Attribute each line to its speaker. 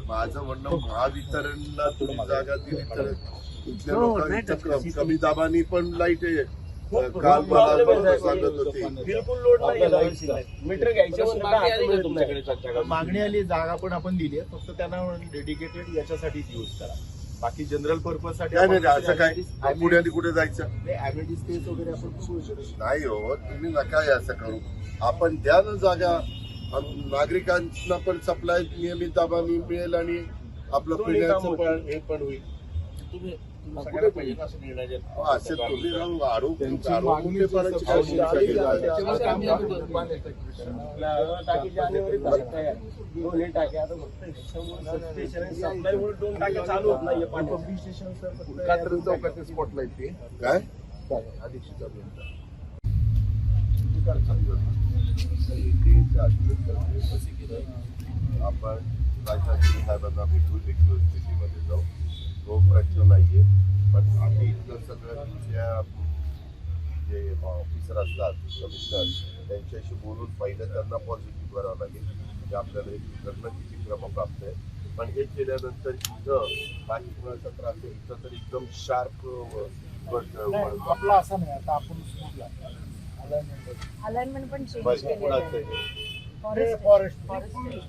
Speaker 1: माझं म्हणणं महावितरणला तुम्ही जागा दिली तर इथल्या लोकांचं कमी दाबाने पण लाईट आहे. काल मला सांगत होते
Speaker 2: बिलकुल लोड नाही. मीटर घ्यायचे
Speaker 3: मागणी आली, जागा पण आपण दिली आहे, फक्त त्यांना डेडिकेटेड याच्यासाठीच यूज करा. बाकी जनरल पर्पज साठी
Speaker 1: नाही असं काय पुढे आणि कुठे जायचं
Speaker 3: ऍमिनिटी स्पेस वगैरे आपण बघू शकतो.
Speaker 1: नाही हो. तुम्ही नका असं करू. आपण द्या ना जागा. नागरिकांना पण सप्लाय नियमित दाबाने मिळेल आणि आपलं पिण्याचं पण हे पण होईल. असे तुम्ही राहून काय आपण साहेबांना भेटू स्थितीमध्ये जाऊ. तो प्रश्न नाहीये. पण आम्ही इथलं सगळं जे ऑफिसर असतात कमिशनर त्यांच्याशी बोलून पहिलं त्यांना पॉझिटिव्ह करावं लागेल. म्हणजे आपल्याला हे करणं किती क्रमप्राप्त आहे. पण हे केल्यानंतर इथं बाकी कुणाचा त्रास आहे इथं तर एकदम शार्प
Speaker 3: आपला असं नाही. आता आपण
Speaker 4: अलाइनमेंट पण चेंज केलेलं आहे.
Speaker 3: फॉरेस्ट